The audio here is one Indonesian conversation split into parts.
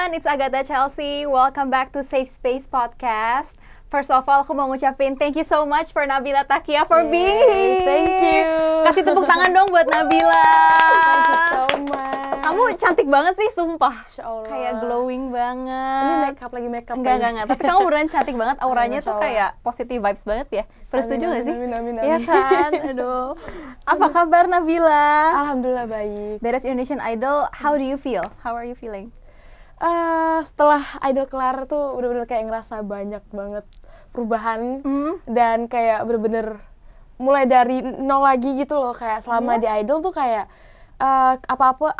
everyone, it's Agatha Chelsea. Welcome back to Safe Space Podcast. First of all, aku mau ngucapin thank you so much for Nabila Takia for being here. Thank you. Kasih tepuk tangan dong buat Nabila. Thank you so much. Kamu cantik banget sih, sumpah. Masya Allah. Kayak glowing banget. Ini makeup. Enggak. Tapi kamu beneran cantik banget, auranya Masya tuh Allah. kayak positive vibes banget ya. Terus setuju gak sih? Amin. Iya kan? Aduh. Apa kabar Nabila? Alhamdulillah baik. Beres Indonesian Idol, how do you feel? How are you feeling? Setelah Idol kelar tuh bener-bener kayak ngerasa banyak banget perubahan dan kayak bener-bener mulai dari nol lagi gitu loh. Kayak selama di Idol tuh kayak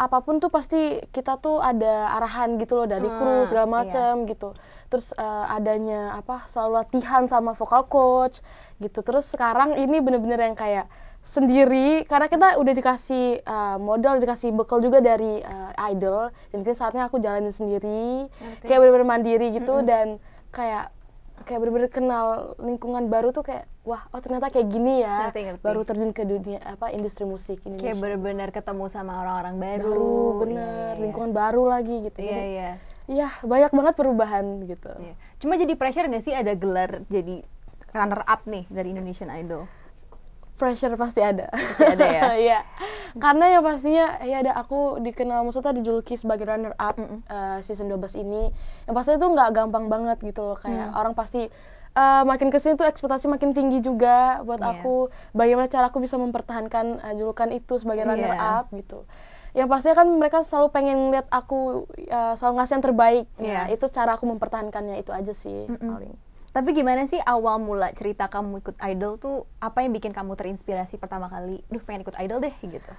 apapun tuh pasti kita tuh ada arahan gitu loh dari kru segala macam gitu. Terus adanya selalu latihan sama vocal coach gitu. Terus sekarang ini bener-bener yang kayak sendiri karena kita udah dikasih modal, dikasih bekal juga dari Idol, dan ini saatnya aku jalanin sendiri. Kayak bener-bener mandiri gitu dan kayak bener-bener kenal lingkungan baru tuh kayak wah, oh ternyata kayak gini ya. Ngerti. Baru terjun ke dunia industri musik Indonesia. Kayak bener-bener ketemu sama orang-orang baru. Bener, lingkungan baru lagi gitu. Iya. Iya, banyak banget perubahan gitu. Iya. Cuma jadi pressure nggak sih ada gelar jadi runner up nih dari Indonesian Idol? Pressure pasti ada. Pasti ada ya? Iya. Karena yang pastinya ya ada aku dikenal, maksudnya dijuluki sebagai runner up season 12 ini. Yang pastinya tuh nggak gampang banget gitu loh. Kayak orang pasti makin kesini tuh ekspektasi makin tinggi juga buat aku. Bagaimana cara aku bisa mempertahankan julukan itu sebagai runner up gitu. Yang pastinya kan mereka selalu pengen lihat aku selalu ngasih yang terbaik. Nah, itu cara aku mempertahankannya, itu aja sih paling. Tapi gimana sih awal mula cerita kamu ikut Idol tuh, apa yang bikin kamu terinspirasi pertama kali, pengen ikut Idol deh gitu?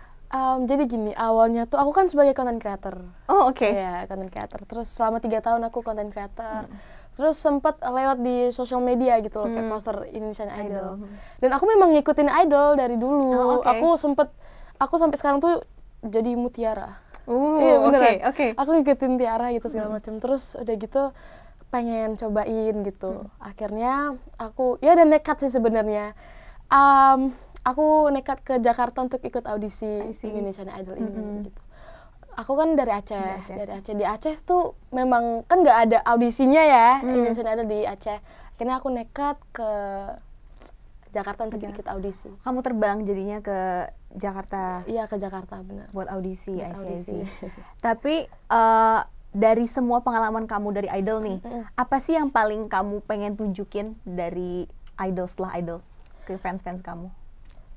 Jadi gini, awalnya tuh aku kan sebagai content creator. Oh oke. Iya, content creator. Terus selama 3 tahun aku content creator. Terus sempat lewat di sosial media gitu loh, kayak poster Indonesian Idol. Dan aku memang ngikutin Idol dari dulu. Aku sampai sekarang tuh jadi mutiara. Iya beneran. Oke. Aku ngikutin Tiara gitu segala macam. Terus udah gitu pengen cobain gitu. Akhirnya aku dan nekat sih sebenarnya. Aku nekat ke Jakarta untuk ikut audisi Indonesian Idol ini gitu. Aku kan dari Aceh. Di Aceh tuh memang kan nggak ada audisinya ya, Indonesian Idol di Aceh. Akhirnya aku nekat ke Jakarta untuk ikut audisi. Kamu terbang jadinya ke Jakarta? Iya, ke Jakarta benar. Buat audisi, audisi. Tapi dari semua pengalaman kamu dari Idol nih, apa sih yang paling kamu pengen tunjukin dari Idol setelah Idol ke fans-fans kamu?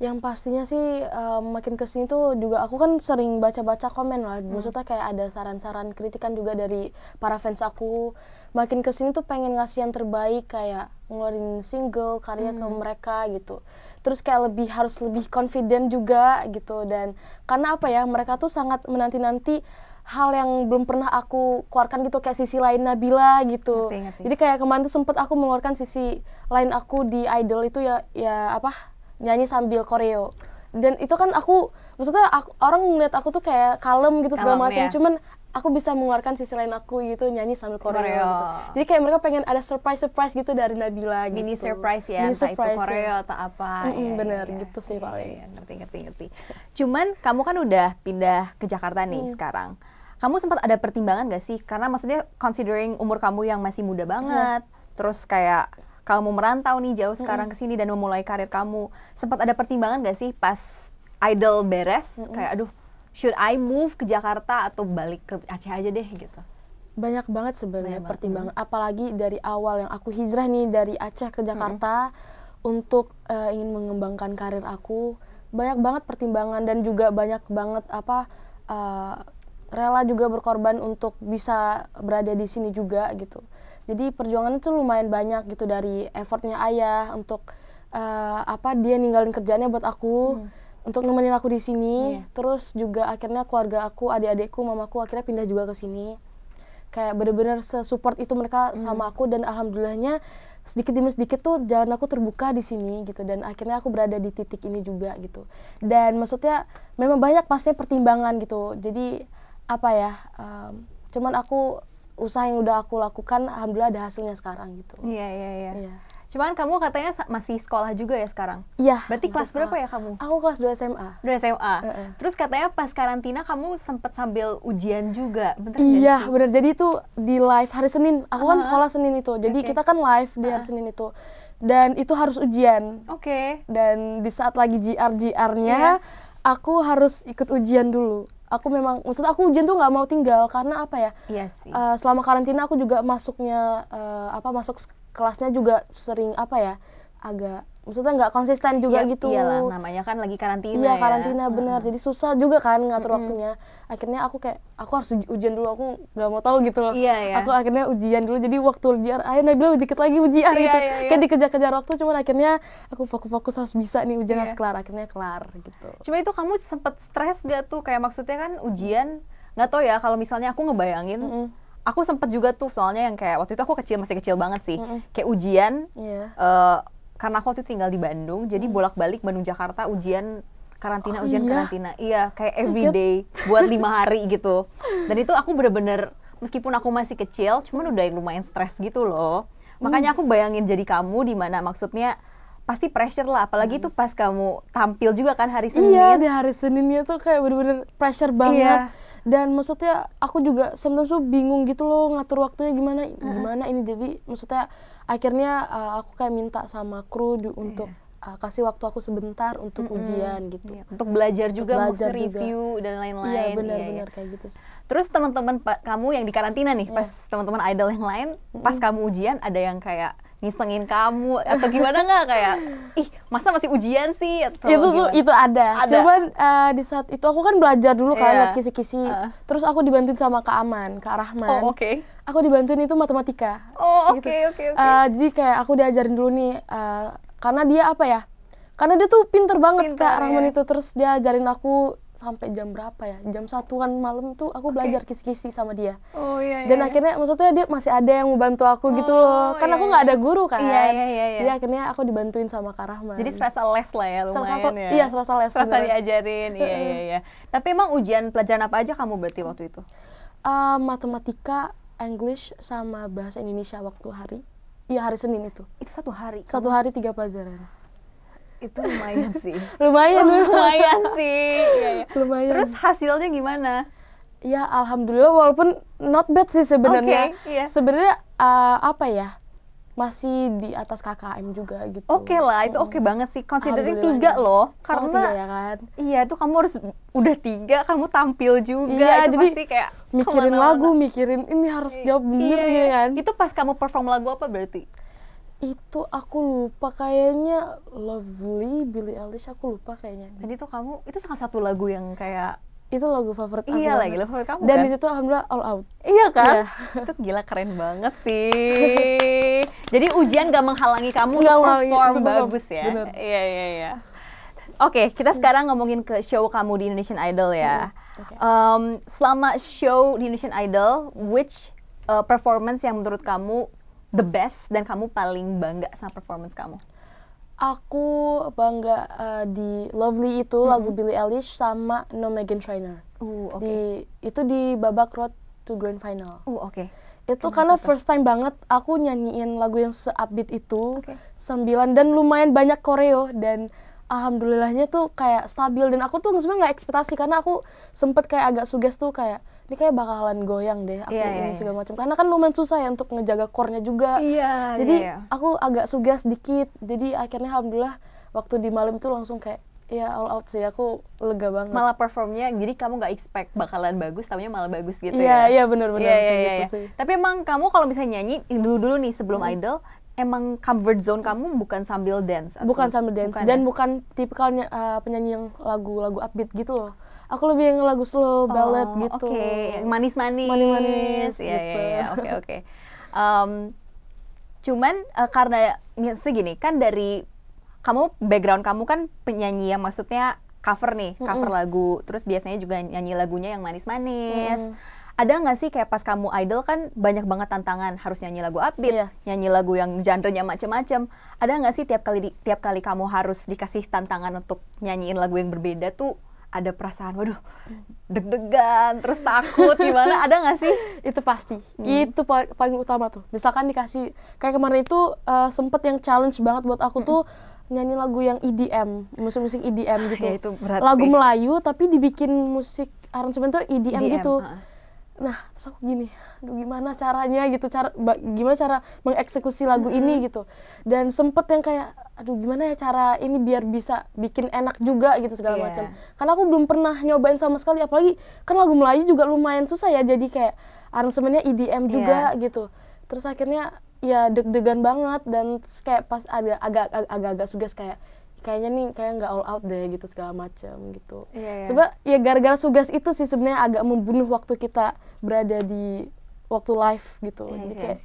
Yang pastinya sih makin kesini tuh juga aku kan sering baca-baca komen lah, maksudnya kayak ada saran-saran kritikan juga dari para fans aku. Makin kesini tuh pengen ngasih yang terbaik, kayak ngeluarin single karya ke mereka gitu. Terus kayak harus lebih confident juga gitu, dan karena mereka tuh sangat menanti-nanti hal yang belum pernah aku keluarkan gitu, kayak sisi lain Nabila gitu. Ngerti. Jadi kayak kemarin tuh sempet aku mengeluarkan sisi lain aku di Idol itu nyanyi sambil koreo. Dan itu kan maksudnya orang ngeliat aku tuh kayak kalem gitu segala macam, cuman aku bisa mengeluarkan sisi lain aku gitu, nyanyi sambil koreo. Gitu. Jadi kayak mereka pengen ada surprise gitu dari Nabila gitu. Mini surprise ya, entah itu koreo atau apa. Bener gitu sih paling. Ngerti. Cuman kamu kan udah pindah ke Jakarta nih sekarang. Kamu sempat ada pertimbangan gak sih? Karena maksudnya considering umur kamu yang masih muda banget, terus kayak kamu merantau nih jauh sekarang ke sini dan memulai karir kamu, sempat ada pertimbangan gak sih pas Idol beres, kayak aduh, should I move ke Jakarta atau balik ke Aceh aja deh gitu? Banyak banget sebenarnya pertimbangan, apalagi dari awal yang aku hijrah nih dari Aceh ke Jakarta untuk ingin mengembangkan karir aku, banyak banget pertimbangan dan juga banyak banget rela juga berkorban untuk bisa berada di sini juga gitu. Jadi perjuangannya tuh lumayan banyak gitu, dari effortnya ayah untuk dia ninggalin kerjaannya buat aku untuk nemenin aku di sini. Terus juga akhirnya keluarga aku, adik-adikku, mamaku akhirnya pindah juga ke sini. Kayak bener-bener se-support itu mereka sama aku, dan alhamdulillahnya sedikit demi sedikit tuh jalan aku terbuka di sini gitu, dan akhirnya aku berada di titik ini juga gitu. Dan maksudnya memang banyak pastinya pertimbangan gitu. Jadi cuman usaha yang udah aku lakukan, alhamdulillah ada hasilnya sekarang gitu. Iya. Cuman kamu katanya masih sekolah juga ya sekarang? Iya. Berarti kelas berapa ya kamu? Aku kelas 2 SMA. Udah SMA. Terus katanya pas karantina kamu sempet sambil ujian juga, bener nggak Iya, sih? bener. Jadi itu di live hari Senin. Aku kan sekolah Senin itu. Jadi kita kan live di hari Senin itu. Dan itu harus ujian. Oke. Dan di saat lagi GR-nya, aku harus ikut ujian dulu. Aku memang, maksud aku ujian tuh nggak mau tinggal karena apa ya? Iya sih. Selama karantina aku juga masuknya masuk kelasnya juga sering apa ya? Agak maksudnya nggak konsisten juga Iya, gitu. Iyalah, namanya kan lagi karantina Iya, ya. karantina benar. Jadi susah juga kan ngatur waktunya. Akhirnya aku harus ujian dulu. Aku nggak mau tahu gitu loh. Iya, iya. Aku akhirnya ujian dulu. Jadi waktu ujian, ayo Nabila dikit lagi ujian Iya, gitu. iya, iya. Kayak dikejar-kejar waktu. Cuman akhirnya aku fokus harus bisa nih ujian Iya. harus kelar. Akhirnya kelar gitu. Cuma itu kamu sempet stres gak tuh? Kayak maksudnya kan ujian, nggak tahu ya kalau misalnya aku ngebayangin, aku sempet juga tuh soalnya yang kayak waktu itu aku masih kecil banget sih. Kayak ujian, Iya. karena aku waktu itu tinggal di Bandung, jadi bolak-balik Bandung Jakarta ujian karantina, ujian iya? karantina. Iya, kayak everyday buat 5 hari gitu. Dan itu aku bener-bener, meskipun aku masih kecil, cuman udah lumayan stres gitu loh. Makanya aku bayangin jadi kamu di mana maksudnya pasti pressure lah, apalagi tuh pas kamu tampil juga kan hari Senin. Iya, di hari Seninnya tuh kayak bener-bener pressure banget. Iya. Dan maksudnya aku juga sometimes tuh bingung gitu loh ngatur waktunya gimana ini. Jadi maksudnya akhirnya aku kayak minta sama kru untuk kasih waktu aku sebentar untuk ujian gitu. Iya, untuk belajar juga, mau belajar juga. review dan lain-lain. Iya, Iya, benar-benar iya. kayak gitu sih. Terus teman-teman kamu yang di karantina nih, pas teman-teman idol yang lain, pas kamu ujian ada yang kayak ngisengin kamu atau gimana nggak, kayak ih masa masih ujian sih atau gimana? Itu ada. Cuman di saat itu aku kan belajar dulu kan, Iya. lihat kisi-kisi. Terus aku dibantuin sama Kak Aman, Kak Rahman. Oh, oke. Aku dibantuin itu matematika. Oh, Gitu. oke. Jadi kayak aku diajarin dulu nih, karena dia apa ya? Karena dia tuh pinter banget Pinter, Kak Rahman ya. itu. Terus dia ajarin aku sampai jam berapa ya? Jam 1-an malam tuh aku belajar kisi-kisi sama dia. Oh iya. Dan akhirnya maksudnya dia masih ada yang membantu aku gitu loh. Kan aku nggak ada guru kan. Iya. Jadi akhirnya aku dibantuin sama Kak Rahman. Jadi serasa les lah ya, lumayan ya. Iya, serasa les. Serasa bener. diajarin, iya. Tapi emang ujian pelajaran apa aja kamu berarti waktu itu? Matematika, English, sama bahasa Indonesia waktu hari. Iya, hari Senin itu. Itu 1 hari. 1 hari 3 pelajaran. Itu lumayan sih. Lumayan. Lumayan sih. Iya. Lumayan. Terus hasilnya gimana? Ya alhamdulillah, walaupun not bad sih sebenarnya. Oke, iya. Sebenarnya apa ya, masih di atas KKM juga gitu. Oke lah, itu oke banget sih. Considering Alhamdulillah 3 loh, Soal karena 3 ya kan. iya itu kamu harus udah 3, kamu tampil juga. Iya, itu jadi pasti kayak mikirin kemana-mana. lagu, mikirin ini harus jawab bener Iya, gitu kan. Itu pas kamu perform lagu apa berarti? Itu aku lupa, kayaknya Lovely, Billie Eilish, aku lupa kayaknya. Dan itu kamu, itu salah satu lagu yang kayak Itu lagu favorit aku. iya banget. lagi, lagu favorit kamu Dan kan? di situ alhamdulillah all out. Iya kan? Iya. Itu gila keren banget sih. Jadi ujian gak menghalangi kamu Nggak untuk menghalangi, perform betul, bagus ya. bener. Iya. Oke, kita sekarang ngomongin ke show kamu di Indonesian Idol ya. Oke. Selama show di Indonesian Idol, which performance yang menurut kamu the best dan kamu paling bangga sama performance kamu? Aku bangga di Lovely itu lagu Billie Eilish sama No Meghan Trainor. Oke. Itu di babak road to grand final. Oke. Itu karena first time banget aku nyanyiin lagu yang se-upbeat itu, Oke. 9 dan lumayan banyak koreo dan alhamdulillahnya tuh kayak stabil dan aku tuh sebenarnya nggak ekspektasi karena aku sempet kayak agak suges tuh kayak ini kayak bakalan goyang deh aku ini segala macam karena kan lumayan susah ya untuk ngejaga core-nya juga. Iya. Jadi aku agak suges dikit. Jadi akhirnya alhamdulillah waktu di malam itu langsung kayak ya all out sih, aku lega banget. Malah performnya, jadi kamu nggak expect bakalan bagus, taunya malah bagus gitu Iya, ya? iya benar-benar Iya, kayak iya. gitu sih. Tapi emang kamu kalau misalnya nyanyi, dulu nih sebelum Idol, emang comfort zone kamu bukan sambil dance? Bukan sambil dance dan bukan tipikalnya penyanyi yang lagu-lagu upbeat gitu loh. Aku lebih yang lagu slow, ballad gitu. Oke, yang manis-manis. Manis-manis Iya, gitu. iya. Oke. Cuman karena, maksudnya gini, kan dari kamu, background kamu kan penyanyi yang maksudnya cover nih, cover lagu. Terus biasanya juga nyanyi lagunya yang manis-manis. Ada nggak sih kayak pas kamu idol kan banyak banget tantangan, harus nyanyi lagu upbeat, nyanyi lagu yang genre-nya macem-macem. Ada nggak sih tiap kali kamu harus dikasih tantangan untuk nyanyiin lagu yang berbeda tuh, ada perasaan, waduh, deg-degan, terus takut, gimana? Ada nggak sih? Itu pasti, itu paling utama tuh. Misalkan dikasih, kayak kemarin itu sempet yang challenge banget buat aku tuh nyanyi lagu yang EDM, musik-musik EDM gitu. Ya, itu berat lagu sih. Melayu tapi dibikin musik aransemen tuh EDM gitu. Nah, terus aku gini, aduh gimana caranya gitu, gimana cara mengeksekusi lagu ini gitu. Dan sempet yang kayak, aduh gimana ya cara ini biar bisa bikin enak juga gitu segala macam. Karena aku belum pernah nyobain sama sekali, apalagi kan lagu Melayu juga lumayan susah ya, jadi kayak aransemennya EDM juga gitu. Terus akhirnya ya deg-degan banget, dan terus kayak pas ada agak-agak suges kayaknya nih kayak nggak all out deh gitu segala macam gitu. Coba ya gara-gara sugas itu sih sebenarnya agak membunuh waktu kita berada di waktu live gitu. Jadi kayak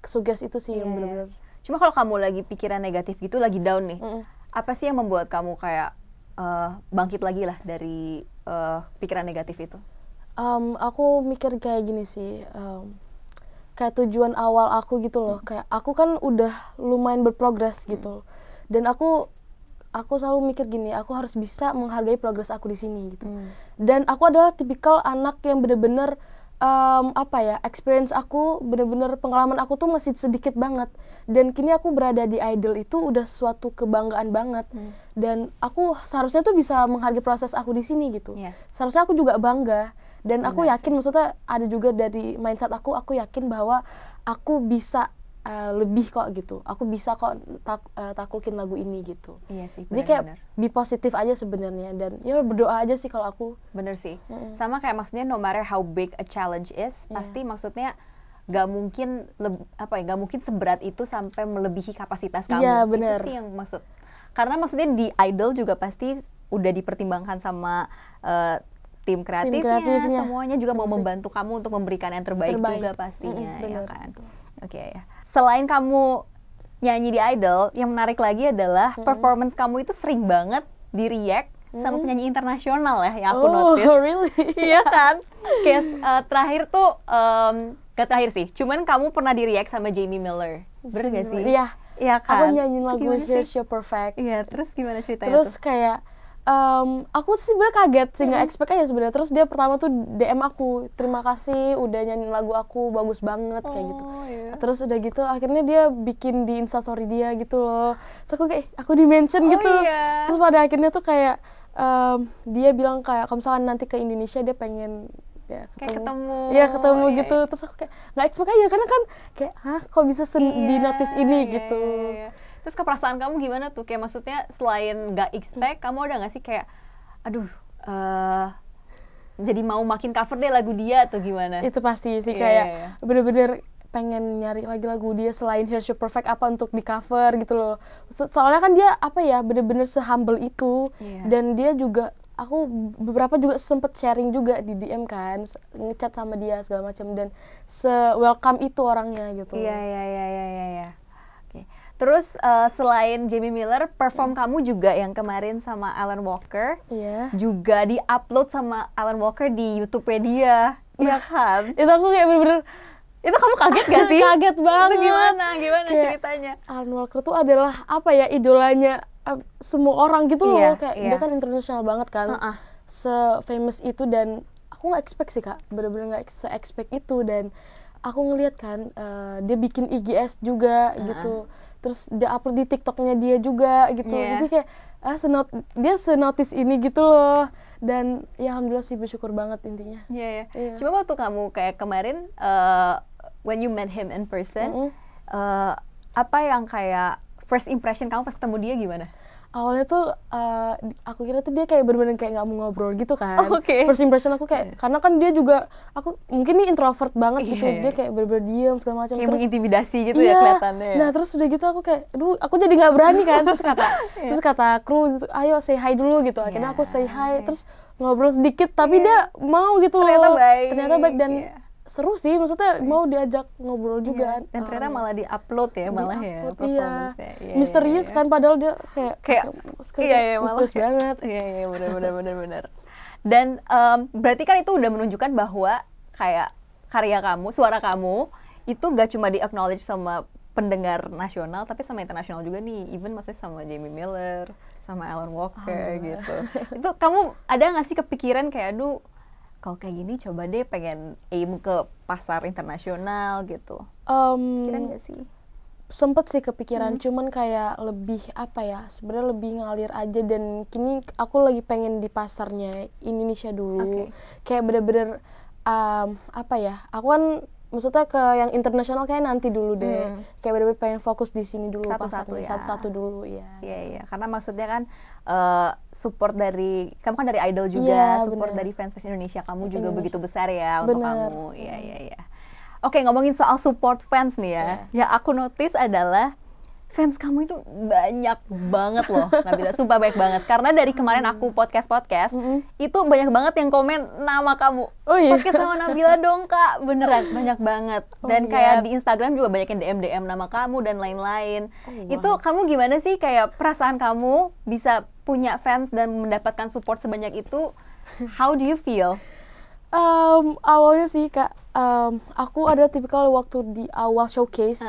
sugas itu sih yang benar-benar. Cuma kalau kamu lagi pikiran negatif gitu, lagi down nih, apa sih yang membuat kamu kayak bangkit lagi lah dari pikiran negatif itu? Aku mikir kayak gini sih, kayak tujuan awal aku gitu loh, kayak aku kan udah lumayan berprogres gitu, dan aku selalu mikir gini, aku harus bisa menghargai progres aku di sini gitu. Dan aku adalah tipikal anak yang bener-bener experience aku, bener-bener pengalaman aku tuh masih sedikit banget. Dan kini aku berada di Idol itu udah suatu kebanggaan banget. Dan aku seharusnya tuh bisa menghargai proses aku di sini gitu. Seharusnya aku juga bangga. Dan aku yakin, maksudnya ada juga dari mindset aku yakin bahwa aku bisa lebih kok gitu, aku bisa kok taklukin lagu ini gitu. Iya sih, jadi kayak be positif aja sebenarnya, dan ya berdoa aja sih kalau aku. Bener sih, sama kayak maksudnya no matter how big a challenge is, pasti maksudnya gak mungkin gak mungkin seberat itu sampai melebihi kapasitas kamu. Iya, bener. Itu sih yang maksud, karena maksudnya di Idol juga pasti udah dipertimbangkan sama tim kreatifnya, semuanya juga mau membantu kamu untuk memberikan yang terbaik. Juga pastinya, ya kan. Oke ya. Selain kamu nyanyi di Idol, yang menarik lagi adalah performance kamu itu sering banget di-react sama penyanyi internasional ya, yang aku notice. Oh, really? Iya kan? Kayak terakhir tuh, gak terakhir sih, cuman kamu pernah di-react sama Jamie Miller. Bener gak sih? Iya. Iya kan? Aku nyanyiin lagu Here's Your Perfect. Iya, terus gimana ceritanya terus tuh? Kayak aku sih sebenarnya kaget sih, nggak expect aja sebenarnya. Terus dia pertama tuh DM aku, terima kasih udah nyanyiin lagu aku, bagus banget kayak gitu. Terus udah gitu akhirnya dia bikin di Instastory dia gitu loh. Terus aku kayak aku di mention gitu. Terus pada akhirnya tuh kayak dia bilang kayak kalau misalkan nanti ke Indonesia dia pengen ketemu gitu. Terus aku kayak nggak expect aja, karena kan kayak kok bisa di notice ini gitu. Terus keperasaan kamu gimana tuh? Kayak maksudnya selain gak expect, kamu ada gak sih kayak, aduh, jadi mau makin cover deh lagu dia atau gimana? Itu pasti sih, kayak bener-bener pengen nyari lagi lagu dia selain Here's Your Perfect apa untuk di cover gitu loh. Soalnya kan dia bener-bener se-humble itu. Dan dia juga, aku beberapa juga sempet sharing juga di DM kan, ngechat sama dia segala macam, dan se-welcome itu orangnya gitu. Iya. Oke. Terus selain Jamie Miller, perform kamu juga yang kemarin sama Alan Walker, juga di-upload sama Alan Walker di YouTube-nya dia, iya kan? Itu aku kayak bener-bener, itu kamu kaget gak sih? Kaget banget. Itu gimana kayak, ceritanya? Alan Walker tuh adalah idolanya semua orang gitu loh, kayak dia kan internasional banget kan, se-famous itu, dan aku nggak expect sih Kak, bener-bener nggak se-expect itu. Dan aku ngeliat kan dia bikin IGS juga gitu, terus dia upload di TikToknya dia juga gitu. Jadi kayak dia senotis ini gitu loh, dan ya alhamdulillah sih bersyukur banget intinya. Cuma waktu kamu kayak kemarin when you met him in person, apa yang kayak first impression kamu pas ketemu dia gimana? Awalnya tuh aku kira tuh dia kayak bener-bener kayak nggak mau ngobrol gitu kan. First impression aku kayak, karena kan dia juga, aku mungkin nih introvert banget gitu, dia kayak bener-bener diem segala macam, kayak mengintimidasi gitu ya kelihatannya. Nah terus udah gitu aku kayak, aduh aku jadi nggak berani kan. Terus kata kru gitu, ayo say hi dulu gitu. Akhirnya aku say hi, terus ngobrol sedikit, tapi dia mau gitu loh. Ternyata baik dan seru sih, maksudnya mau diajak ngobrol juga. Dan ternyata malah di-upload ya, performance-nya. Misterius kan, padahal dia kayak misterius banget. Iya, benar. Dan berarti kan itu udah menunjukkan bahwa kayak karya kamu, suara kamu itu gak cuma di-acknowledge sama pendengar nasional, tapi sama internasional juga nih, even maksudnya sama Jamie Miller. sama Alan Walker gitu. Itu kamu ada nggak sih kepikiran kayak, aduh, kalau kayak gini coba deh pengen aim ke pasar internasional gitu? Pikiran nggak sih? Sempet sih kepikiran, cuman kayak lebih apa ya, sebenarnya lebih ngalir aja, dan kini aku lagi pengen di pasarnya Indonesia dulu. Kayak bener-bener apa ya, aku kan maksudnya ke yang internasional kayak nanti dulu deh. Kayak bener-bener pengen fokus di sini dulu, Satu-satu pasarnya ya. satu-satu dulu ya. Iya, karena maksudnya kan support dari, kamu kan dari idol juga, support dari fans Indonesia kamu juga begitu besar ya untuk kamu. Iya. Oke, ngomongin soal support fans nih ya. Yang aku notice adalah fans kamu itu banyak banget loh, Nabila. Sumpah banyak banget. Karena dari kemarin aku podcast, itu banyak banget yang komen nama kamu. Podcast sama Nabila dong, Kak. Beneran, banyak banget. Dan kayak di Instagram juga banyak yang DM nama kamu dan lain-lain. Itu kamu gimana sih kayak perasaan kamu bisa punya fans dan mendapatkan support sebanyak itu? How do you feel? Awalnya sih Kak, aku ada tipikal waktu di awal showcase,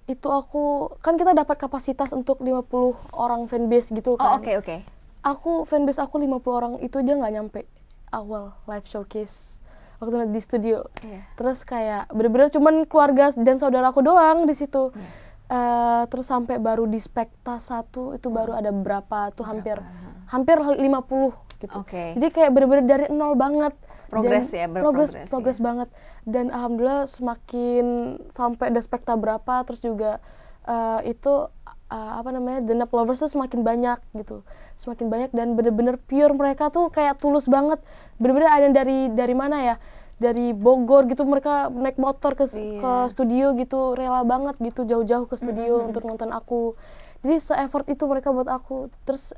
itu aku, kan kita dapat kapasitas untuk 50 orang fanbase gitu kan. Oke. Aku, fanbase aku 50 orang itu aja nggak nyampe awal live showcase waktu di studio. Terus kayak bener-bener cuman keluarga dan saudaraku doang di situ. Terus sampai baru di Spekta 1 itu baru ada berapa tuh, hampir 50 gitu. Jadi kayak bener-bener dari nol banget. Progres banget. Dan alhamdulillah semakin sampai ada Spekta berapa, terus juga itu The Nap Lovers tuh semakin banyak gitu. Semakin banyak dan bener-bener pure, mereka tuh kayak tulus banget. Bener-bener ada dari mana ya? Dari Bogor gitu, mereka naik motor ke studio gitu, rela banget gitu jauh-jauh ke studio untuk nonton aku. Jadi se-effort itu mereka buat aku. Terus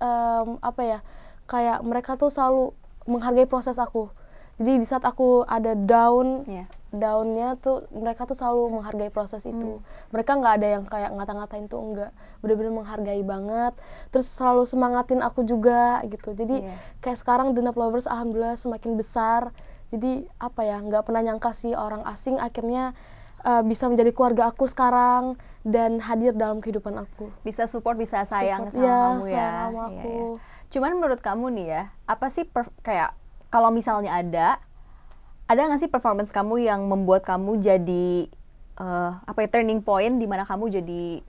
kayak mereka tuh selalu menghargai proses aku. Jadi di saat aku ada downnya tuh mereka tuh selalu menghargai proses itu. Mereka nggak ada yang kayak ngata-ngatain tuh, enggak, bener-bener menghargai banget. Terus selalu semangatin aku juga gitu. Jadi kayak sekarang The Nap Lovers alhamdulillah semakin besar. Jadi nggak pernah nyangka sih orang asing akhirnya bisa menjadi keluarga aku sekarang dan hadir dalam kehidupan aku. Bisa support, bisa sayang sama kamu ya. Sama aku. Cuman menurut kamu nih ya, apa sih kayak kalau misalnya ada nggak sih performance kamu yang membuat kamu jadi turning point di mana kamu jadi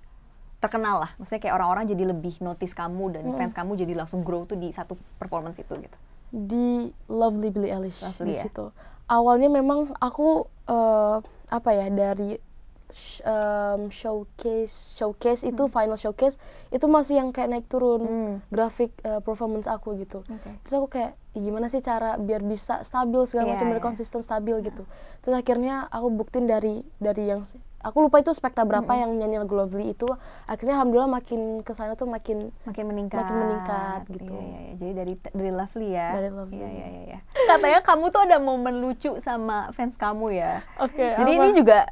terkenal lah, maksudnya kayak orang-orang jadi lebih notice kamu dan fans kamu jadi langsung grow tuh di satu performance itu gitu? Di Lovely Billie Eilish di situ. Awalnya memang aku dari showcase itu final showcase itu masih yang kayak naik turun grafik performance aku gitu. Terus aku kayak gimana sih cara biar bisa stabil segala macam, konsisten stabil gitu. Terus akhirnya aku buktiin dari yang aku lupa itu Spekta berapa yang nyanyi lagu Lovely itu, akhirnya alhamdulillah makin kesana tuh makin meningkat gitu. Jadi dari Lovely ya. Dari Lovely. Iya. Katanya kamu tuh ada momen lucu sama fans kamu ya. Jadi apa? ini juga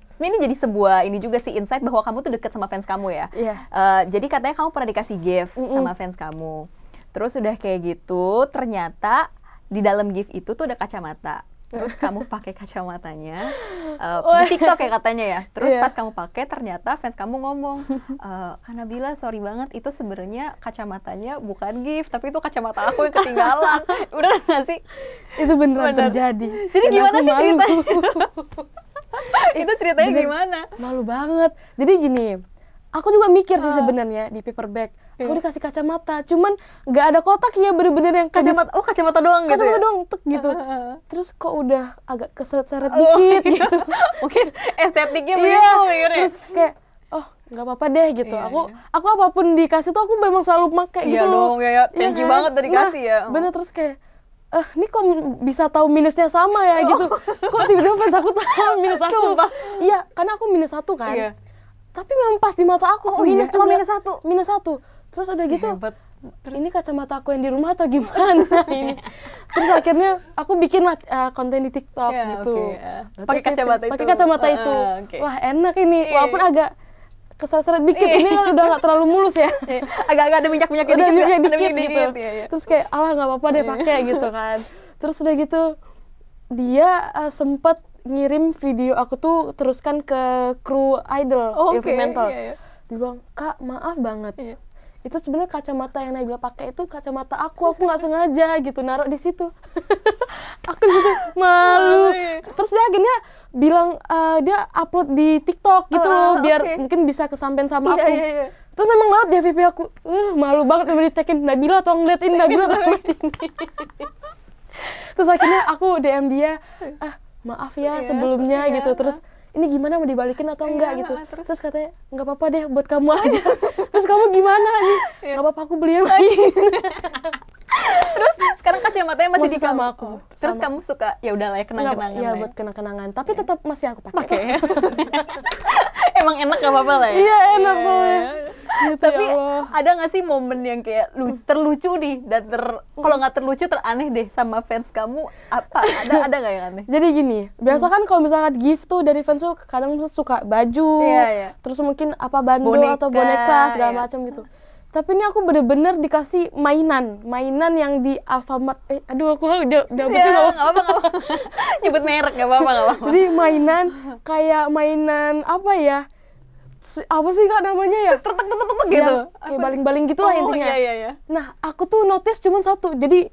sebenarnya ini jadi sebuah ini juga sih insight bahwa kamu tuh deket sama fans kamu ya. Jadi katanya kamu pernah dikasih gift sama fans kamu. Terus udah kayak gitu, ternyata di dalam gift itu tuh ada kacamata. Terus kamu pakai kacamatanya di TikTok ya katanya ya. Terus pas kamu pakai, ternyata fans kamu ngomong, Kak Nabila sorry banget, itu sebenarnya kacamatanya bukan gift, tapi itu kacamata aku yang ketinggalan. Beneran nggak sih? Itu beneran terjadi. Jadi gimana sih ceritanya? Itu ceritanya gimana? Malu banget. Jadi gini, aku juga mikir sih sebenarnya di paper bag. Aku dikasih kacamata, cuman nggak ada kotaknya, bener-bener yang kacamata. Kacamata doang gitu. Kacamata doang, tek gitu. Terus kok udah agak keseret-seret dikit gitu. Mungkin estetiknya begitu mikirnya. Terus kayak nggak apa-apa deh gitu. Aku apapun dikasih tuh aku memang selalu pakai gitu loh. Iya dong, thank you banget udah dikasih ya. Bener, terus kayak ini kok bisa tahu minusnya sama ya gitu. Kok tiba-tiba fans aku tahu minus aku. Iya, karena aku minus 1 kan. Tapi memang pas di mata aku minus juga. Minus 1. Terus udah gitu, ini kacamata aku yang di rumah atau gimana ini? Terus akhirnya aku bikin konten di TikTok gitu. Pakai kacamata itu. Wah enak ini, walaupun agak keseret dikit, ini kan udah nggak terlalu mulus ya. Agak-agak ada minyak dikit gitu. Terus kayak nggak apa-apa deh pakai gitu kan. Terus udah gitu dia sempat ngirim video aku tuh teruskan ke kru idol Mental. Dia bilang, Kak maaf banget, itu sebenarnya kacamata yang Nabila pakai itu kacamata aku nggak sengaja gitu naruh di situ. Aku gitu malu. Terus dia akhirnya bilang dia upload di TikTok gitu loh, biar mungkin bisa kesampean sama aku. Terus memang lewat di FYP aku, malu banget udah ditekin Nabila atau ngeliatin Nabila atau ngeliatin. Terus akhirnya aku DM dia, maaf ya sebelumnya gitu. Terus ini gimana, mau dibalikin atau enggak gitu. Terus katanya, nggak apa-apa deh buat kamu aja. Terus kamu gimana nih? Nggak apa-apa, aku beliin lagi. Terus sekarang kacamatanya masih di sama aku. Terus kamu suka, ya udahlah ya kenang-kenangan. Iya, buat kenang-kenangan. Tapi tetap masih aku pakai. Emang enak, gak apa-apa lah ya? Iya, enak soalnya. Gitu, tapi ya ada nggak sih momen yang kayak terlucu nih dan kalau nggak terlucu teraneh deh sama fans kamu, apa ada nggak yang aneh? Jadi gini, biasa kan kalau misalkan gift tuh dari fans tuh kadang suka baju, terus mungkin apa bando atau boneka segala macam gitu. Tapi ini aku bener-bener dikasih mainan yang di Alfamart. Aduh, aku udah nggak apa-apa. Nyebut merek nggak apa-apa. Jadi mainan kayak mainan apa ya? Apa sih Kak namanya ya? Tetek gitu. Kayak baling-baling gitulah intinya. Iya. Nah, aku tuh notice cuma satu. Jadi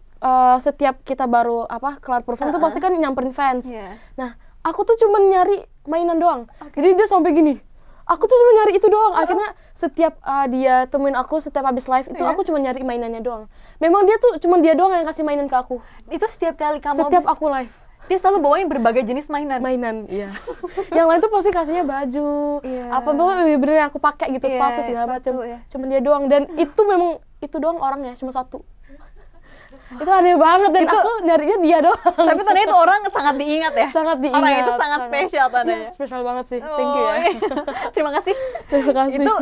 setiap kita baru kelar perform tuh pasti kan nyamperin fans. Nah, aku tuh cuma nyari mainan doang. Jadi dia sampai gini. Aku tuh cuma nyari itu doang. Akhirnya setiap dia temuin aku setiap habis live itu aku cuma nyari mainannya doang. Memang dia tuh cuma dia doang yang kasih mainan ke aku. Itu setiap kali kamu aku live. Dia selalu bawain berbagai jenis mainan. Iya. Yang lain tuh pasti kasihnya baju, apa bener-bener yang aku pakai gitu, sepatu segala macam. Cuma dia doang, dan itu memang itu doang orangnya, cuma satu. Itu aneh banget, dan aku nyarinya dia doang. Tapi tandanya itu orang sangat diingat ya? Sangat diingat. Orang itu sangat spesial tandanya. Spesial banget sih, thank you ya. Terima kasih. Terima kasih. Itu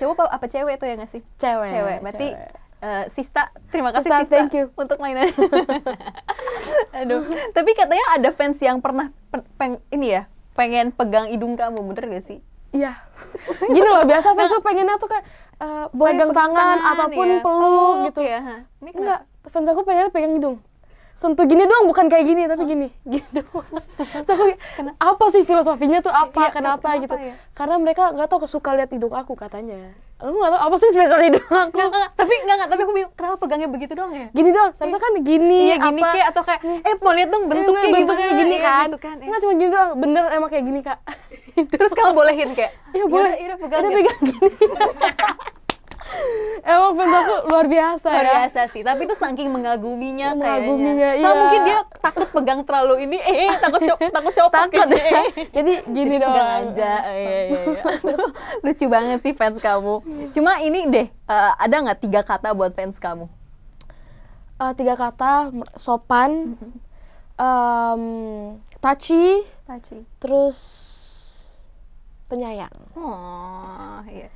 coba apa cewek itu yang ngasih? Cewek. Berarti Sista, terima kasih Sista, Sista thank you untuk mainan. Aduh, tapi katanya ada fans yang pernah pengen pegang hidung kamu, bener gak sih? Iya. Gini loh, biasa fans tuh pengennya tuh kayak pegang tangan ataupun peluk gitu. Ini enggak, fans aku pengennya pegang hidung. Sentuh gini doang, bukan kayak gini, tapi gini doang. Tapi apa sih filosofinya tuh apa? Kenapa gitu? Ya? Karena mereka nggak tahu suka lihat hidung aku katanya. Aku nggak tahu apa sih spesial hidung aku. Tapi aku bingung kenapa pegangnya begitu doang ya? Gini doang, seharusnya kan gini. Iya, gini kayak atau kayak mau lihat dong bentuknya gini kan? Nggak cuma gini doang, bener emang kayak gini Kak. Terus kamu bolehin kayak? Iya boleh. Iya pegang gini. Emang fans aku luar biasa sih, tapi itu saking mengaguminya kayaknya. Iya. Mungkin dia takut pegang terlalu ini, takut copot. Takut ya. Jadi gini doang aja. Iya. Lucu banget sih fans kamu. Cuma ini deh, ada nggak 3 kata buat fans kamu? 3 kata, sopan, touchy, terus penyayang. Oh, iya.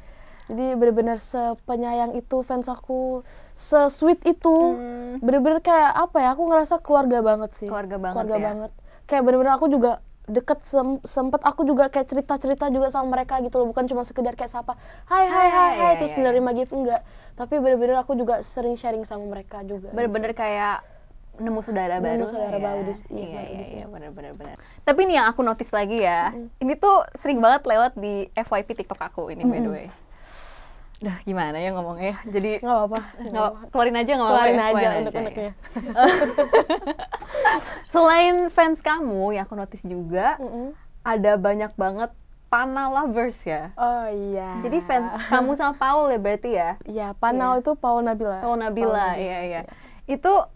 Jadi bener-bener sepenyayang itu fans aku, se-sweet itu, bener-bener kayak apa ya, aku ngerasa keluarga banget sih. Keluarga banget. Kayak bener-bener aku juga deket, sempet aku juga kayak cerita-cerita juga sama mereka gitu loh, bukan cuma sekedar kayak sapa, hai, terus nerima gift, enggak. Tapi bener-bener aku juga sering sharing sama mereka juga. Bener-bener kayak nemu saudara baru. Iya, bener. Tapi nih yang aku notice lagi ya, ini tuh sering banget lewat di FYP TikTok aku ini by the way. Dah gimana ya ngomongnya, jadi nggak apa-apa, keluarin aja nggak apa-apa. Keluarin aja unek-uneknya. Selain fans kamu, yang aku notice juga ada banyak banget Pana lovers ya. Oh iya. Jadi fans kamu sama Paul ya berarti ya? Iya, Pana itu Paul Nabila. Iya. Itu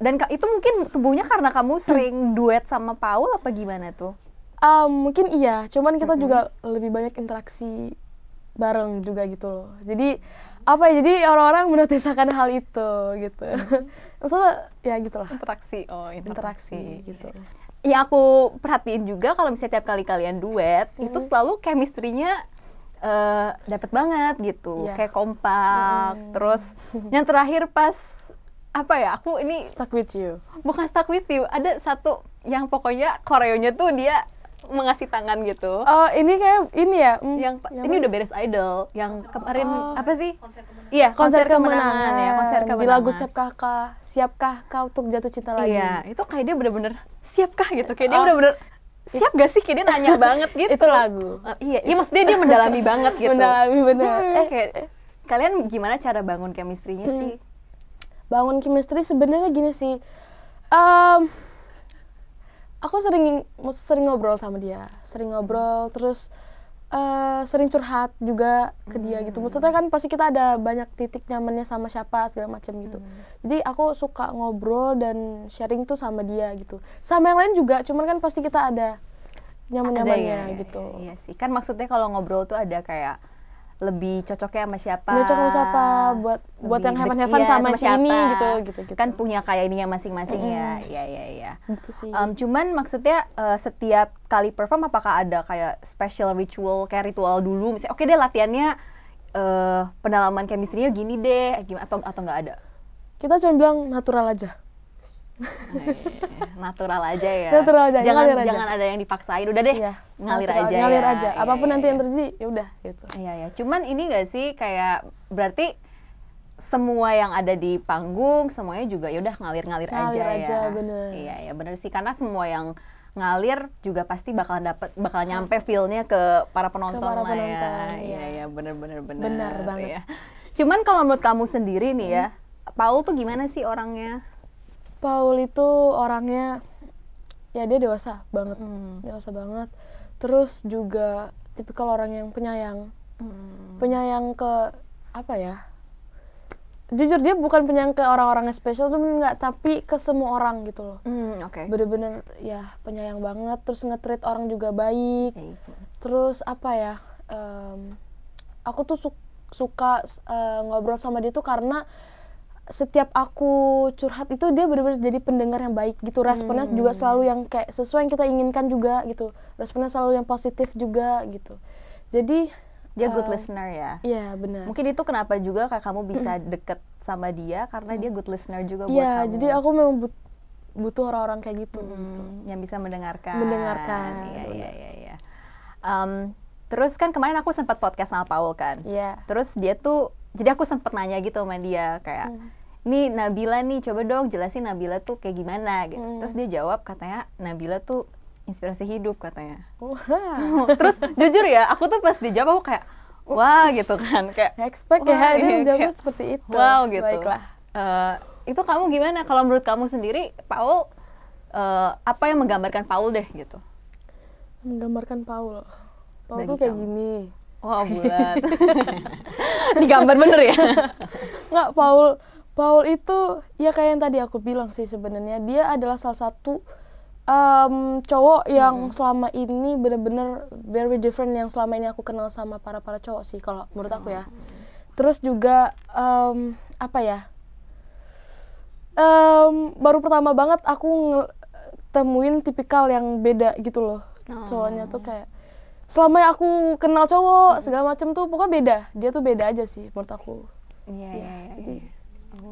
dan itu mungkin tubuhnya karena kamu sering duet sama Paul apa gimana tuh? Mungkin iya, cuman kita juga lebih banyak interaksi bareng juga gitu loh. Jadi apa ya, jadi orang-orang menotisakan hal itu gitu. Maksudnya ya gitulah. Interaksi gitu. Ya aku perhatiin juga kalau misalnya tiap kali kalian duet itu selalu chemistry-nya dapet banget gitu. Kayak kompak. Terus yang terakhir pas apa ya, aku ini Stuck With You. Bukan Stuck With You, ada satu yang pokoknya koreonya tuh dia mengasih tangan gitu. Oh, ini kayak ini ya. Ini udah beres Idol. Yang kemarin apa sih? Konser kemenangan ya, konser kemenangan. Di lagu Siapkah Kau Untuk Jatuh Cinta Lagi. Iya, itu kayak dia bener-bener siapkah gitu. Kayak dia bener-bener siap gak sih? Kayak dia nanya banget gitu. Itu lagu. Iya, maksudnya dia mendalami banget gitu. Mendalami bener. Kalian gimana cara bangun chemistry-nya sih? Bangun chemistry sebenarnya gini sih. Aku sering ngobrol sama dia, terus sering curhat juga ke dia gitu. Maksudnya kan pasti kita ada banyak titik nyamannya sama siapa segala macam gitu. Jadi aku suka ngobrol dan sharing tuh sama dia gitu. Sama yang lain juga, cuman kan pasti kita ada nyaman-nyamannya gitu. Iya sih, kan maksudnya kalau ngobrol tuh ada kayak lebih cocoknya sama siapa? Cocok sama siapa, buat yang heaven sama si ini gitu. Kan punya kayak ininya masing-masing ya. Iya. Gitu sih. Cuman maksudnya setiap kali perform apakah ada kayak special ritual, kayak ritual dulu misalnya oke deh latihannya pendalaman chemistry-nya gini deh, gimana atau nggak ada? Kita cuma bilang natural aja. Natural aja ya. Natural aja. Jangan ada yang dipaksain, udah deh. Iya, ngalir aja. Iya, Apapun nanti iya. yang terjadi, ya udah gitu. Iya. Cuman ini nggak sih kayak berarti semua yang ada di panggung semuanya juga ya udah ngalir aja ya. Bener. Iya, bener sih karena semua yang ngalir juga pasti bakal nyampe feel-nya ke para penonton lah ya. Iya, bener Benar banget. Ya. Cuman kalau menurut kamu sendiri nih ya, Paul tuh gimana sih orangnya? Paul itu orangnya ya dia dewasa banget. Terus juga tipikal orang yang penyayang. Penyayang ke apa ya? Jujur dia bukan penyayang ke orang-orang yang spesial tuh enggak, tapi ke semua orang gitu loh. Oke. Bener-bener ya penyayang banget, terus nge-treat orang juga baik. Terus apa ya? Aku tuh suka ngobrol sama dia tuh karena setiap aku curhat itu dia benar-benar jadi pendengar yang baik gitu. Responnya juga selalu yang kayak sesuai yang kita inginkan juga gitu. Responnya selalu yang positif juga gitu. Jadi dia good listener ya. Iya, benar. Mungkin itu kenapa juga kayak kamu bisa deket sama dia karena dia good listener juga buat kamu. Iya, jadi aku memang butuh orang-orang kayak gitu. Yang bisa mendengarkan. Iya. Terus kan kemarin aku sempat podcast sama Paul kan. Iya. Terus dia tuh, jadi aku sempat nanya gitu sama dia kayak, nih Nabila nih coba dong jelasin Nabila tuh kayak gimana gitu. Terus dia jawab katanya Nabila tuh inspirasi hidup katanya. Terus jujur ya, aku tuh pas dijawab aku kayak, wah gitu kan. Kayak, expect ya, dia jawab seperti itu. Wow gitu. Baiklah. Itu kamu gimana? Kalau menurut kamu sendiri, Paul, apa yang menggambarkan Paul deh gitu? Menggambarkan Paul Bagi tuh kayak kamu. gini. Wah, bulat. Digambar bener ya? Nggak, Paul itu ya kayak yang tadi aku bilang sih sebenarnya. Dia adalah salah satu cowok yang selama ini bener-bener very different yang selama ini aku kenal sama para cowok sih kalau menurut aku ya. Terus juga apa ya? Baru pertama banget aku temuin tipikal yang beda gitu loh. Cowoknya tuh kayak selama aku kenal cowok segala macam tuh pokoknya beda. Dia tuh beda aja sih menurut aku. Iya.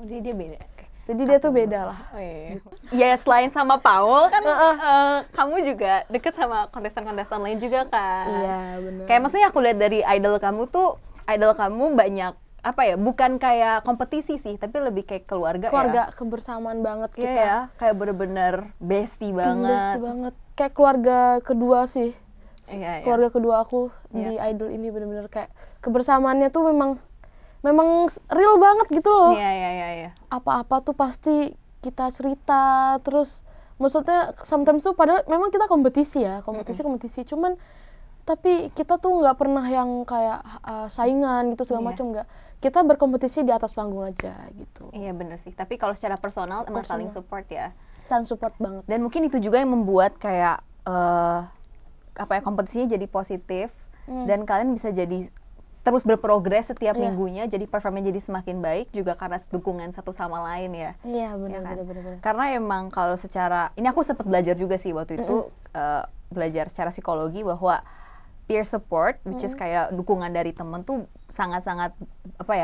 Jadi dia beda. Jadi dia tuh beda lah. Ya selain sama Paul kan kamu juga deket sama kontestan-kontestan lain juga kan. Iya benar. Kayak maksudnya aku lihat dari idol kamu banyak apa ya, bukan kayak kompetisi sih, tapi lebih kayak keluarga ya. Kebersamaan banget kita. Iya ya, kayak bener-bener bestie banget. Bestie banget. Kayak keluarga kedua sih. Iya. Keluarga kedua aku di idol ini bener-bener kayak kebersamaannya tuh memang real banget gitu loh. Iya. Apa-apa tuh pasti kita cerita, terus maksudnya sometimes tuh padahal memang kita kompetisi ya, kompetisi cuman tapi kita tuh nggak pernah yang kayak saingan gitu segala macam, nggak. Kita berkompetisi di atas panggung aja gitu. Iya bener sih, tapi kalau secara personal emang saling support ya. Saling support banget. Dan mungkin itu juga yang membuat kayak kompetisinya jadi positif dan kalian bisa jadi terus berprogres setiap minggunya, jadi performanya jadi semakin baik juga karena dukungan satu sama lain ya. Iya benar. Karena emang kalau secara ini aku sempat belajar juga sih waktu itu belajar secara psikologi bahwa peer support, which is kayak dukungan dari temen tuh sangat-sangat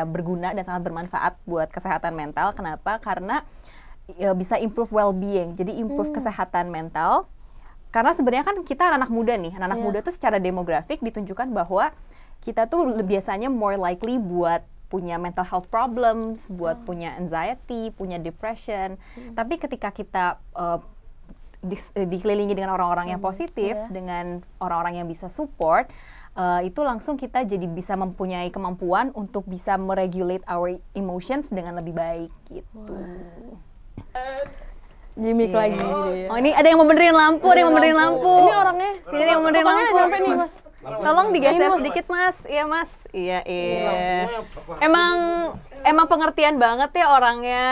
berguna dan sangat bermanfaat buat kesehatan mental. Kenapa? Karena bisa improve well-being, jadi improve kesehatan mental. Karena sebenarnya kan kita anak muda nih, anak muda tuh secara demografik ditunjukkan bahwa kita tuh biasanya more likely buat punya mental health problems, buat punya anxiety, punya depression. Tapi ketika kita dikelilingi dengan orang-orang yang positif, dengan orang-orang yang bisa support, itu langsung kita jadi bisa mempunyai kemampuan untuk bisa meregulate our emotions dengan lebih baik gitu. Gimik lagi dia. Oh, ini ada yang mau benerin lampu, ada yang mau benerin lampu. Ini orangnya. Sini ada yang mau benerin lampu. Nyampe nih, Mas. Tolong digeser sedikit, Mas. Iya, Mas. Iya. Emang pengertian banget ya orangnya.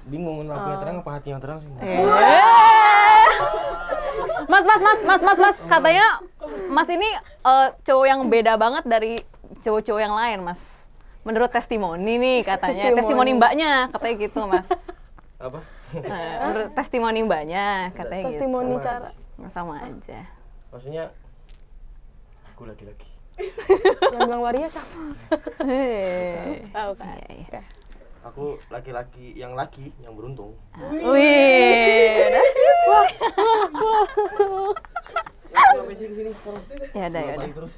Bingung lampunya terang apa hati yang terang sih? Mas. Katanya Mas ini cowok yang beda banget dari cowok-cowok yang lain, Mas. Menurut testimoni nih katanya. Testimoni mbaknya katanya gitu, Mas. Apa? Menurut testimoni mbaknya katanya gitu. Testimoni cara. Sama aja. Maksudnya aku laki-laki. Yang bilang waria siapa? Tahu kan? Iya. Aku laki-laki yang beruntung. Wih. Ngapain sih kesini sekarang? Ya udah. Balik terus.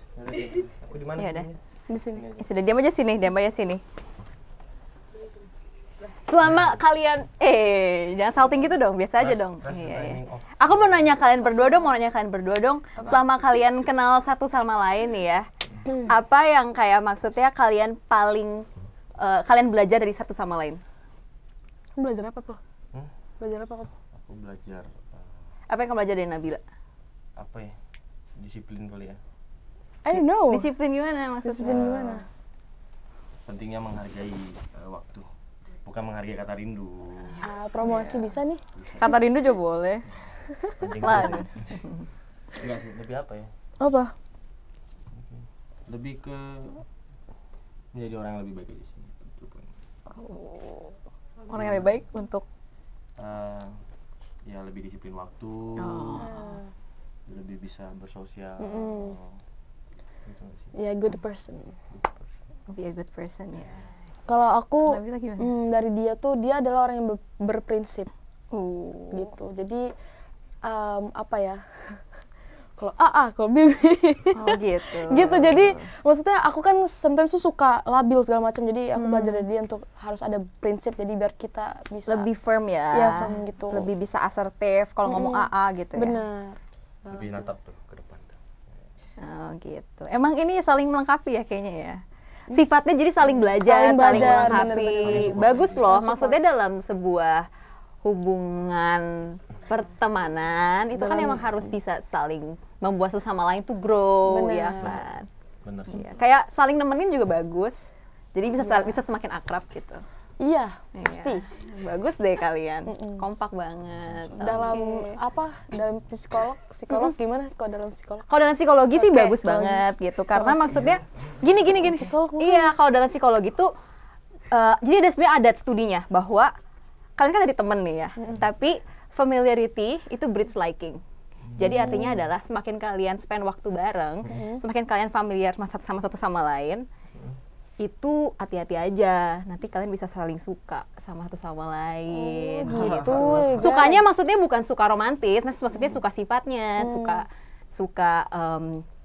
Aku di mana? Ya udah. Di sini. Ya sudah, diam aja sini. Selama kalian jangan salting gitu dong, biasa aja dong. Iya. Aku mau nanya kalian berdua dong. Selama kalian kenal satu sama lain nih ya, apa yang kayak maksudnya kalian paling kalian belajar dari satu sama lain? Belajar apa, Po? Belajar apa, Po? Aku belajar Apa yang kamu belajar dari Nabila? apa ya? Disiplin kali ya. I don't know. Disiplin gimana maksudnya? Disiplin gimana? Pentingnya menghargai waktu. Bukan menghargai kata rindu. Promosi bisa nih. Kata rindu juga boleh. Penting Lan. banget. Enggak sih, lebih apa ya? Apa? Lebih ke menjadi orang yang lebih baik aja sih. Orang yang lebih baik untuk Ya lebih disiplin waktu. Lebih bisa bersosial. Gitu nggak sih? Ya, good person. be a good person ya. Kalau aku Nabila gimana? dari dia tuh, dia adalah orang yang berprinsip gitu. Jadi apa ya? Kalau kalau B Oh gitu. gitu. Jadi maksudnya aku kan sometimes tuh suka labil segala macam. Jadi aku belajar dari dia untuk harus ada prinsip. Jadi biar kita bisa Lebih firm ya. Iya, firm gitu. Lebih bisa asertif kalau ngomong AA gitu ya. benar. Lebih natap tuh ke depan tuh. Oh gitu. Emang ini saling melengkapi ya kayaknya ya. Sifatnya jadi saling belajar, Saling saling belajar, melengkapi. bener-bener. Bagus loh. Saling Maksudnya dalam sebuah hubungan pertemanan itu kan emang harus bisa saling membuat sesama lain tuh grow, Bener. ya kan. Bener. Iya. Kayak saling nemenin juga bagus. Jadi bisa semakin akrab gitu. Iya, Iya. pasti. Bagus deh kalian. Kompak banget. Dalam Oke. dalam psikolog gimana? Kalau dalam psikolog? Kalau dalam psikologi sih Oke, bagus psikologi. banget gitu. Karena maksudnya gini. Psikolog mungkin. Iya, kalau dalam psikologi tuh jadi ada sebenarnya adat studinya bahwa kalian kan dari temen nih ya. Tapi familiarity itu breeds liking. Jadi artinya adalah semakin kalian spend waktu bareng, semakin kalian familiar sama satu sama lain, itu hati-hati aja. Nanti kalian bisa saling suka sama satu sama lain. Gitu. Sukanya maksudnya bukan suka romantis, maksudnya suka sifatnya, suka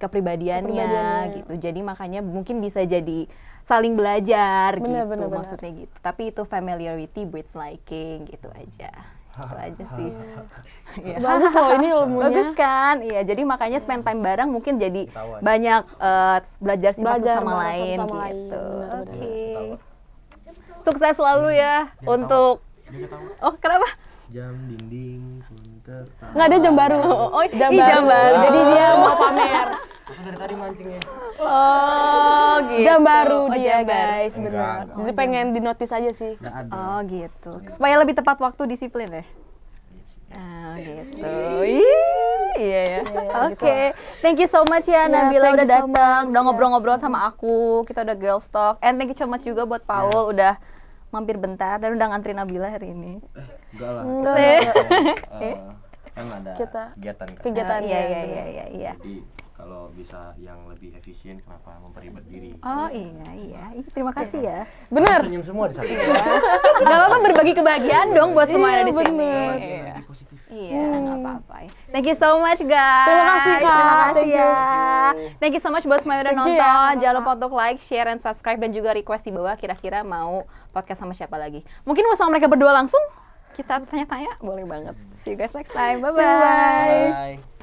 kepribadiannya Kepribadiannya. gitu. Jadi makanya mungkin bisa jadi saling belajar Bener, gitu, bener. maksudnya gitu. Tapi itu familiarity breeds liking gitu aja. Itu aja sih. Iya. Bagus loh ini ilmunya. Bagus kan? Iya, jadi makanya spend time bareng mungkin jadi Ketawa. banyak belajar sifat satu sama bareng lain satu sama lain. gitu. Benar-benar. Oke. Sukses selalu ya untuk Dia ketawa. Oh, kenapa? Jam dinding pun tertawa. Nggak ada jam baru. jam baru. Jadi dia mau pamer. Aku dari tadi mancingnya. Oh, gitu. Jam baru Oh, dia jam baru. guys, benar. Enggak. Jadi pengen dinotis aja sih. Nggak ada. Oh, gitu. Supaya lebih tepat waktu, disiplin ya. Oh, gitu. Iya ya. Oke. Thank you so much ya Nabila thank udah you so datang, much, udah ya. ngobrol-ngobrol sama aku. Kita udah girls talk. And thank you so much juga buat Paul udah mampir bentar dan udah ngantri Nabila hari ini. Enggak lah. Enggak. Kan ada Kita- kegiatan kan. Kegiatan. Iya. Jadi kalau bisa yang lebih efisien, kenapa memperibet diri? Oh iya. Ih, terima kasih ya. Bener. Senyum semua di sana. Gak apa-apa berbagi kebahagiaan dong buat semua yang ada di sini. bener. Iya. Lebih positif. Iya, nggak apa-apa. Thank you so much guys. Terima kasih, Kak. Terima kasih Thank you. ya. Thank you so much buat semua yang udah Thank you nonton. ya, Jangan Kak. lupa untuk like, share, and subscribe dan juga request di bawah kira-kira mau podcast sama siapa lagi. Mungkin mau sama mereka berdua langsung? kita tanya-tanya, boleh banget. See you guys next time. Bye-bye. Bye. Bye.